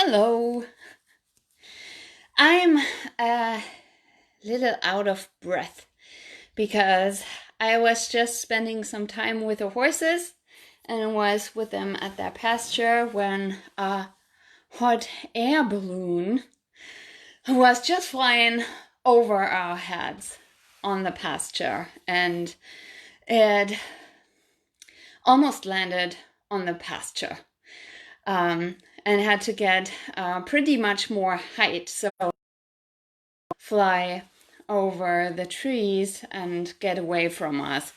Hello. I'm a little out of breath because I was just spending some time with the horses and was with them at their pasture when a hot air balloon was just flying over our heads on the pasture, and it almost landed on the pasture. And had to get pretty much more height, so fly over the trees and get away from us.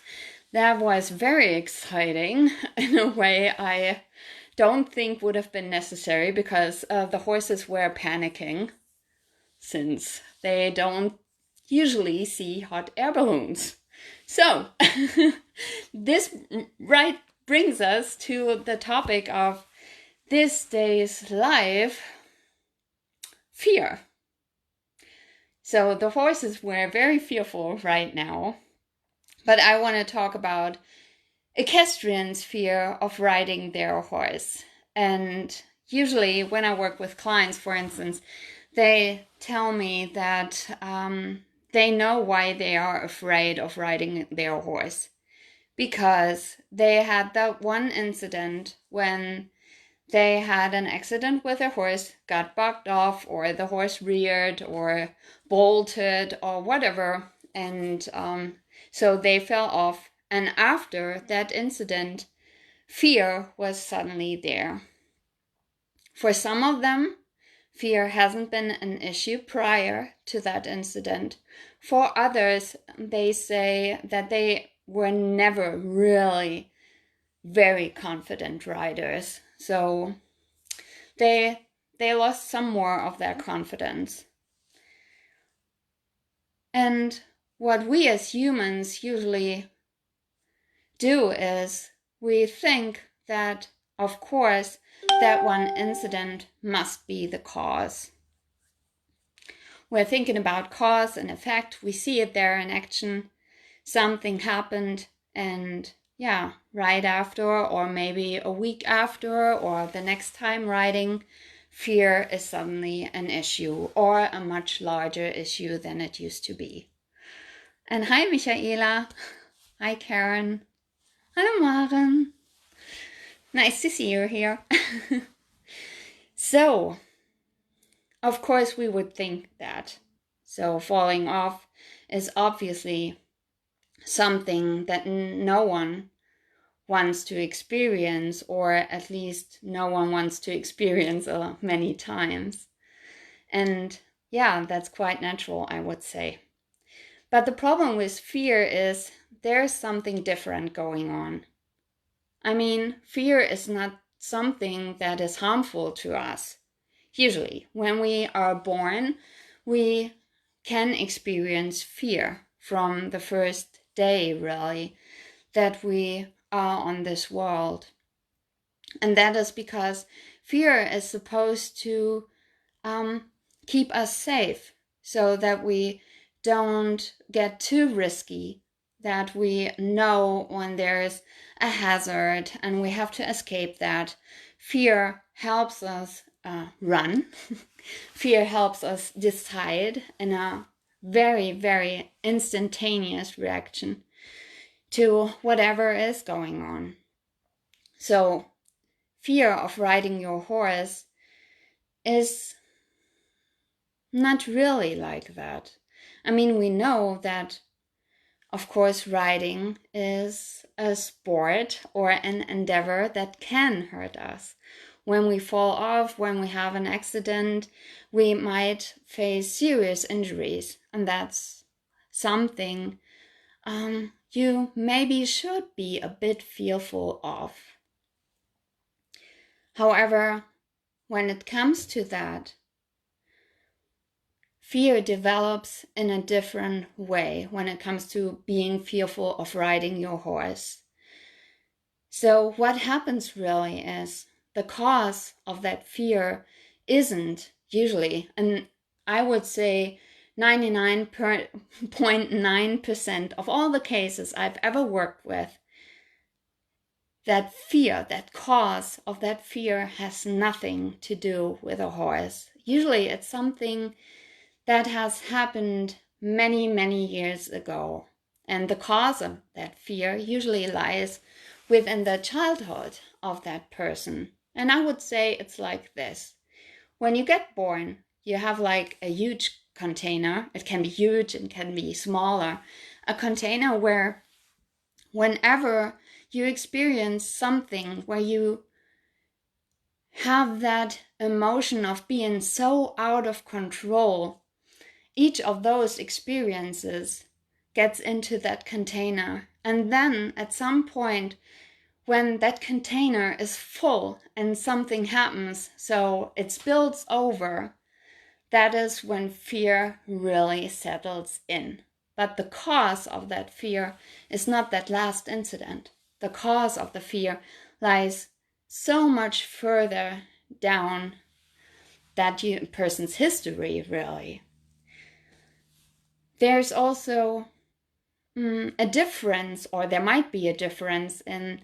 That was very exciting in a way I don't think would have been necessary, because the horses were panicking since they don't usually see hot air balloons. So this brings us to the topic of this day's live: fear. So the horses were very fearful right now, but I want to talk about equestrians' fear of riding their horse. And usually when I work with clients, for instance, they tell me that they know why they are afraid of riding their horse, because they had that one incident when they had an accident with a horse, got bucked off, or the horse reared or bolted or whatever, and so they fell off. And after that incident, fear was suddenly there. For some of them, fear hasn't been an issue prior to that incident. For others, they say that they were never really very confident riders. So they lost some more of their confidence. And what we as humans usually do is we think that, of course, that one incident must be the cause. We're thinking about cause and effect. We see it there in action. Something happened, and right after, or maybe a week after, or the next time riding, fear is suddenly an issue, or a much larger issue than it used to be. And hi, Michaela. Hi, Karen. Hello, Maren. Nice to see you here. So, of course, we would think that. So, falling off is obviously something that no one wants to experience, or at least no one wants to experience many times. And that's quite natural, I would say. But the problem with fear is there's something different going on. I mean, fear is not something that is harmful to us. Usually, when we are born, we can experience fear from the first day, really, that we are on this world. And that is because fear is supposed to keep us safe, so that we don't get too risky, that we know when there's a hazard and we have to escape that. Fear helps us run. Fear helps us decide in a very, very instantaneous reaction to whatever is going on. So fear of riding your horse is not really like that. I mean, we know that, of course, riding is a sport or an endeavor that can hurt us. When we fall off, when we have an accident, we might face serious injuries, and that's something you maybe should be a bit fearful of. However, when it comes to that, fear develops in a different way when it comes to being fearful of riding your horse. So what happens really is the cause of that fear isn't usually, and I would say 99.9% of all the cases I've ever worked with, that fear, that cause of that fear has nothing to do with a horse. Usually it's something that has happened many, many years ago. And the cause of that fear usually lies within the childhood of that person. And I would say it's like this. When you get born, you have like a huge container. It can be huge, it can be smaller. A container where whenever you experience something where you have that emotion of being so out of control, each of those experiences gets into that container. And then at some point, when that container is full and something happens, so it spills over, that is when fear really settles in. But the cause of that fear is not that last incident. The cause of the fear lies so much further down that person's history, really. There's also a difference, or there might be a difference in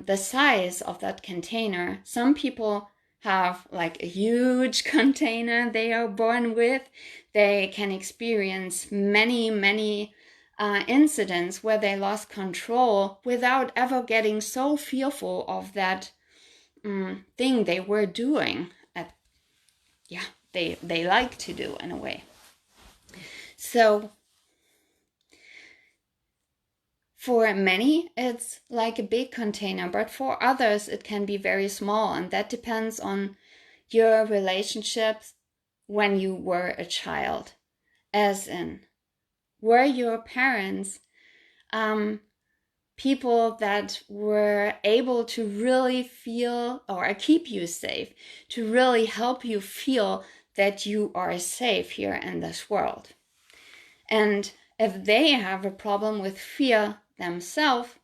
the size of that container. Some people have like a huge container they are born with. They can experience many, many incidents where they lost control without ever getting so fearful of that thing they were doing. They like to do in a way. So for many, it's like a big container, but for others, it can be very small. And that depends on your relationships when you were a child. As in, were your parents people that were able to really feel or keep you safe, to really help you feel that you are safe here in this world? And if they have a problem with fear themselves,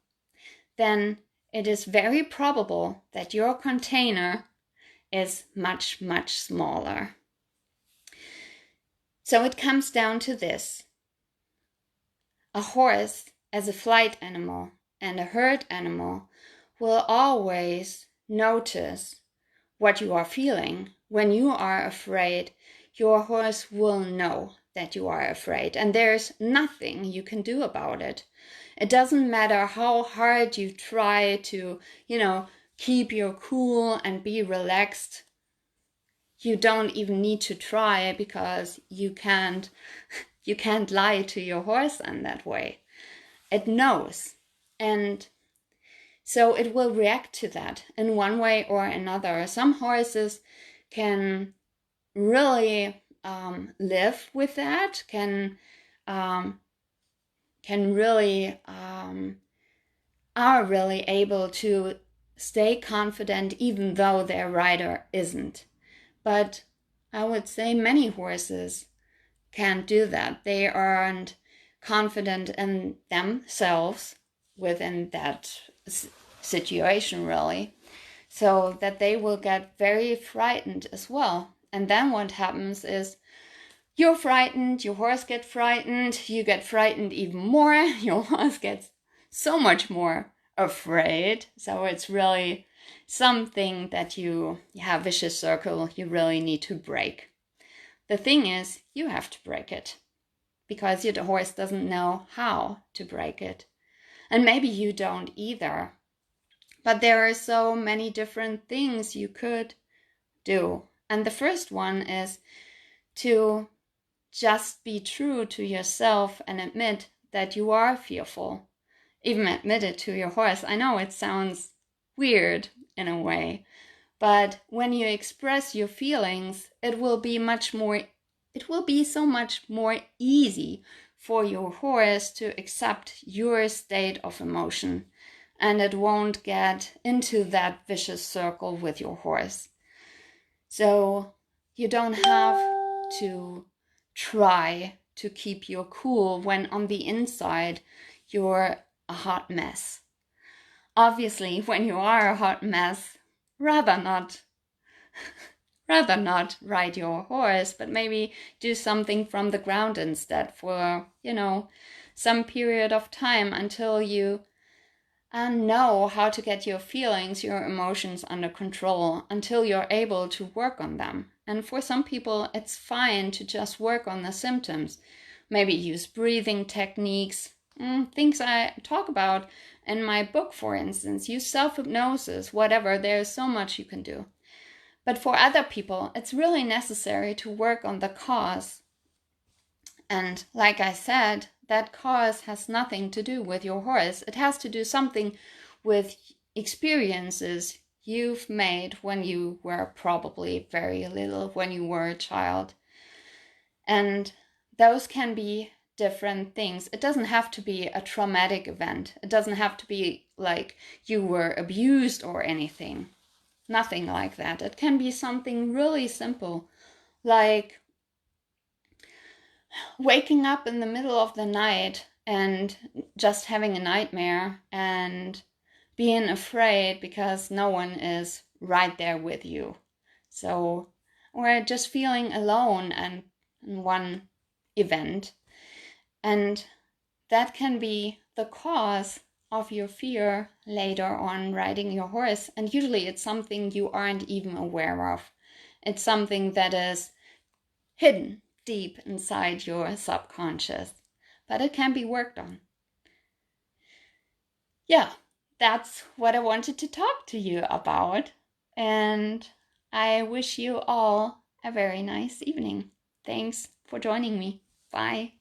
then it is very probable that your container is much, much smaller. So it comes down to this. A horse, as a flight animal and a herd animal, will always notice what you are feeling. When you are afraid, your horse will know that you are afraid, and there's nothing you can do about it. It doesn't matter how hard you try to, keep your cool and be relaxed. You don't even need to try, because you can't lie to your horse in that way. It knows, and so it will react to that in one way or another. Some horses can really live with that, can really are really able to stay confident even though their rider isn't. But I would say many horses can't do that. They aren't confident in themselves within that situation, really, so that they will get very frightened as well. And then what happens is you're frightened, your horse gets frightened, you get frightened even more, your horse gets so much more afraid. So it's really something that you have a vicious circle you really need to break. The thing is, you have to break it, because your horse doesn't know how to break it. And maybe you don't either. But there are so many different things you could do. And the first one is to just be true to yourself and admit that you are fearful. Even admit it to your horse. I know it sounds weird in a way, but when you express your feelings, it will be so much more easy for your horse to accept your state of emotion, and it won't get into that vicious circle with your horse. So you don't have to try to keep your cool when on the inside you're a hot mess. Obviously, when you are a hot mess, rather not ride your horse, but maybe do something from the ground instead for, some period of time until you and know how to get your feelings, your emotions under control until you're able to work on them. And for some people, it's fine to just work on the symptoms. Maybe use breathing techniques, things I talk about in my book, for instance. Use self-hypnosis, whatever. There's so much you can do. But for other people, it's really necessary to work on the cause. And like I said, that cause has nothing to do with your horse. It has to do something with experiences you've made when you were probably very little, when you were a child. And those can be different things. It doesn't have to be a traumatic event. It doesn't have to be like you were abused or anything. Nothing like that. It can be something really simple, like waking up in the middle of the night and just having a nightmare and being afraid because no one is right there with you. So, or just feeling alone and in one event. And that can be the cause of your fear later on riding your horse. And usually it's something you aren't even aware of. It's something that is hidden deep inside your subconscious, but it can be worked on. Yeah, that's what I wanted to talk to you about. And I wish you all a very nice evening. Thanks for joining me. Bye.